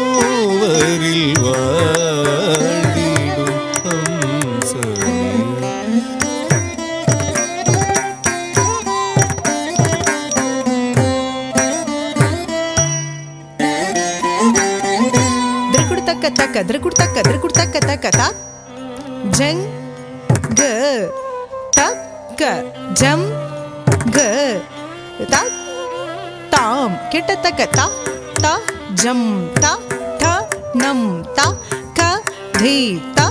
சரோவரில் வாழ்ந்திடும் ஹம்சமே. திரிகுடுத்தக்க தக்க திரிகுடுத்தக்க திரிகுடுத்தக்க தக்க தா ஜங் க தக்க ஜம் க தா தாம் கிட்டத்தக்க தா தா ஜம் தா த நம் தா க தி தா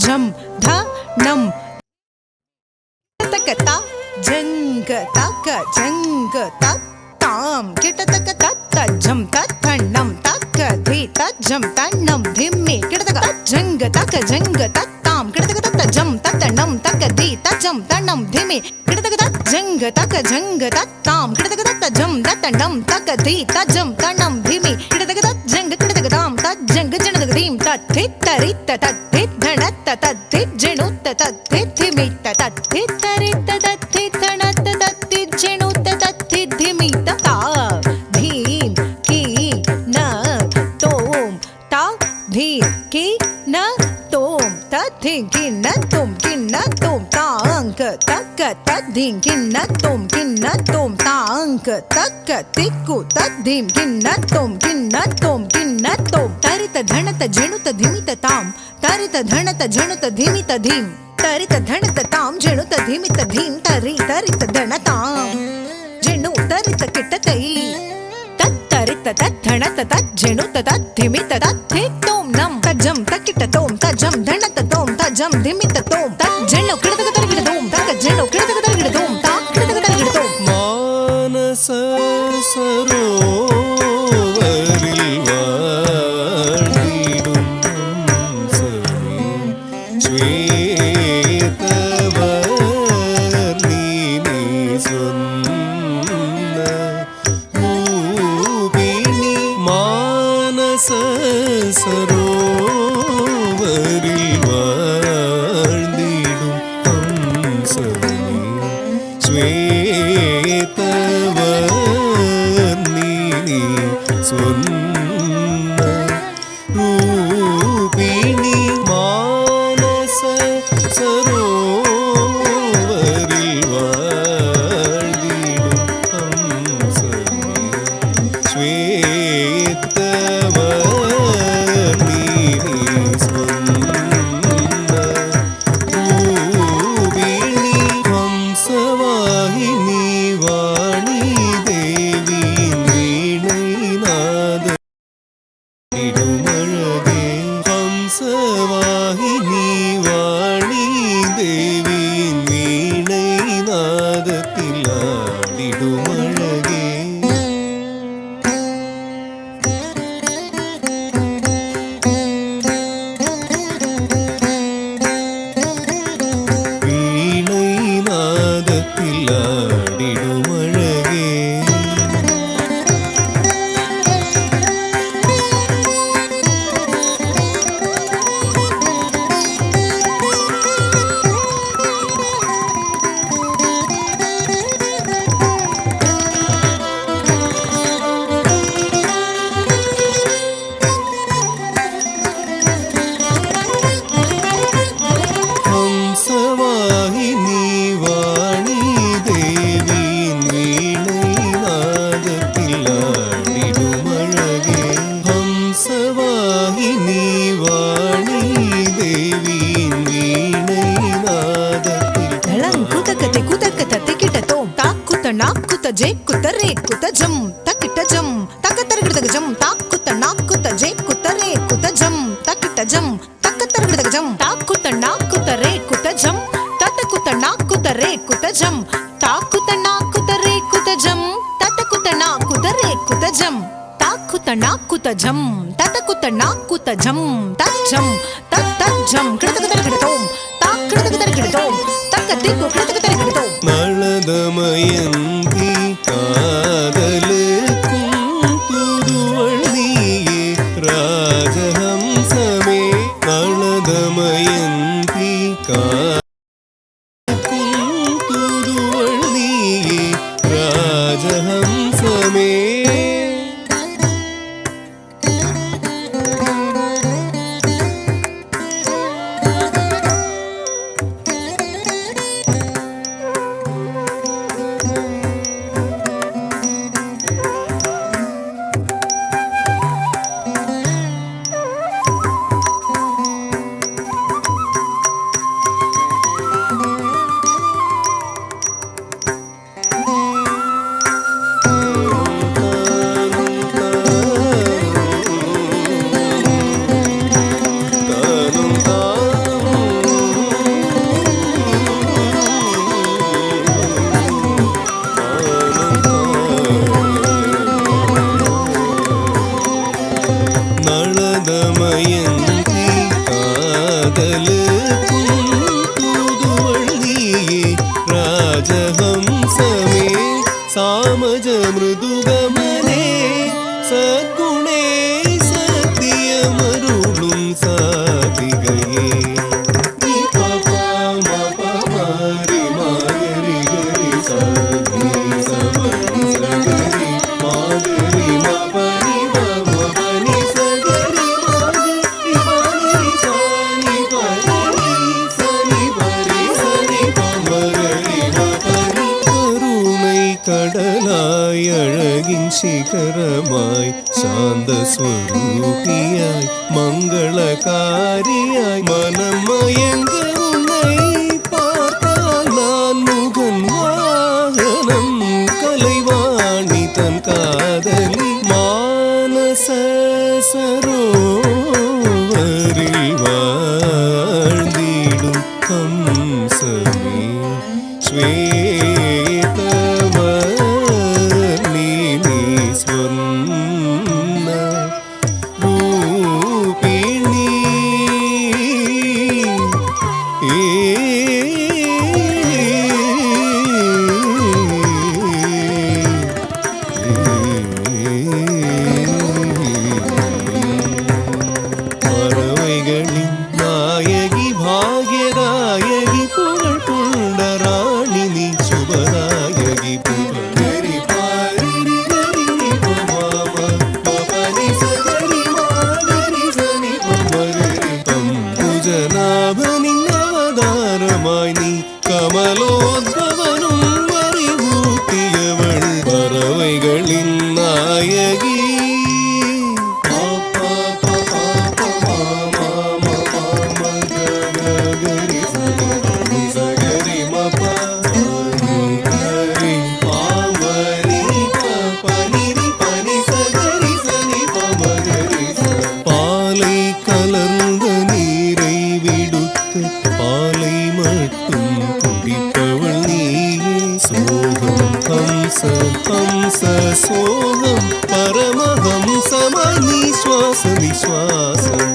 ஜம் த நம் கிட்டத்தக்க தா ஜங்க தக்க ஜங்க தா தாம் கிட்டத்தக்க தத்த ஜம் தத்த நம் தக்க தி த ஜம் த நம் திம்மி கிட்டத்தக்க ஜங்க தக்க ஜங்க தத்தாம் கிட்டத்தக்க தத்த ஜம் தத்த நம் தக்க தி த ஜம் த நம் திம்மி கிட்டத்தக்க ஜங்க தக்க ஜங்க தத்தாம் கிட்டத்தக்க தத்த ஜம் தத்த நம் தக்க தி த ஜம் த நம் திம்மி கிட்டத்தக்க ஜங்க கிட்டத்தக்க தாம் த ஜங்க ஜனதக தீம் தத்தி தரித்த தத்தி தணத்த தத்தி ஜெனுத்த தத்தி திமித்த தத்தி தரித்த தத்தி தணத்த தத்தி ஜெனுத்த தத்தி திமித்த தா தீம் கி ந தோம் தா தீம் கி ந தோம் தத்தி கி ந தோம் தாங்க தக்க தத்தீம் கி ந தோம் தாங்க தக்க திக்கு தத்தீம் கி ந தோம் தரித தணத ஜெனுத திமித தாம் தரித தணத ஜெனுத திமித தீம் தரித தணத தாம் ஜெனுத திமித தீம் தரி தரித தணதாம் ஜெனு தரித கிட்டத்தை தரித தணத தஜெனுத திமித தோம் நம் தஜம் தக்கிட்ட தோம் தஜம் தணத தோம் தஜம் திமித தோம் தஜெனு கிடதக தரகிட தோம் தக ஜெனு கிடதக தரகிட தோம் தா கிடதக தரகிட தோம் மானச சரோவரில் வாழ்ந்திடும் ஹம்சமே. ஸ்வேதவர்ணினி சொன்ன ரூபிணி மானச சரோவரில் வாழ்ந்திடும் ஹம்சமே. ஸ்வேதவர்ணினி சொன்ன ரூபிணி மானச சரோவரில் வாழ்ந்திடும் ஹம்சமே. ஸ்வேதவர்ணினி சொன்ன ரூபிணி ஹம்சவாகினி வாணி தேவி வீணைநாத இடுமழகே. ஹம்சவாகினி வாணி தேவி வீணைநாதத்தில் ஆடிடுமழகே. வீணைநாதத்தில் ஆடிடுமழகே. ஹம்சவாகினி வாணி தேவி வீணைநாதத்தில் ஆடிடுமழகே. ஹம்சவாகினி வாணி தேவி வீணைநாதத்தில் தளம் குதக்கத்தை குதக்கத்தை திக்கிட்ட தோம் தா குத்த நா குத்த ஜே குத்த ரே குத்த ஜம் தக்கிட்ட ஜம் தக்க தரகிடதக ஜம் தா குத்த நா குத்த ஜே குத்த ரே குத்த ஜம் தக்கிட்ட ஜம் தக்க தரகிடதக ஜம் தா குத்த நா குத்த ரே குத்த ஜம் தத்த குத்த நா குத்த ரே குத ஜம் தாக்குத நாக்குத ரே குத ஜம் ததகுத நாக்குத ரே குத ஜம் தாக்குத நாக்குத ஜம் ததகுத நாக்குத ஜம் தஜம் தத்தஜம் கிடதகுத கிடதோம் தாக்கிடதகுத கிடதோம் தக்கதிகு கிடதகுத கிடதோம் நளதமயந்தி காதலுக்கும் தூதுவள் நீயே ராஜஹம்சமே நளதமயந்தி காதலுக்கும் தூதுவள் நீயே ராஜஹம்சமே நளதமயந்தி காதலுக்கும் தூதுவள் நீயே ராஜஹம்சமே சாமஜ மிருதுகமனே சத்குணே சத்தியமருளும் சாதிகையே கடலாய் அழகின் சிகரமாய் சாந்த ஸ்வரூபியாய் மங்களகாரியாய் மனம் மயங்க உன்னை பார்த்தால் நான் முகன் வாகனம் கலைவாணி தன் காதலி மானச சரோவரில் வாழ்ந்திடும் ஹம்சமே பறவைகளின் நாயகி பாக்யதாயகி புகழ் கொண்ட ராணி நீ சுபதாயகி புகழரி பாரிரி கரி பமாம பபனி சகரி மாகரி சனி பமகரி அம்புஜநாபனின் அவதாரமாய் நீ கமலோத்பவனும் அறிவூட்டியவள் பறவைகளின் நாயகி பாலை கலர்ந்த நீரை விடுத்து பாலை மட்டும் குடிப்பவள் நீயே சோகம் ஹம்ச ஹம்ச சோகம் பரமஹம்சமாய் நீ சுவாச நிஸ்வாசம்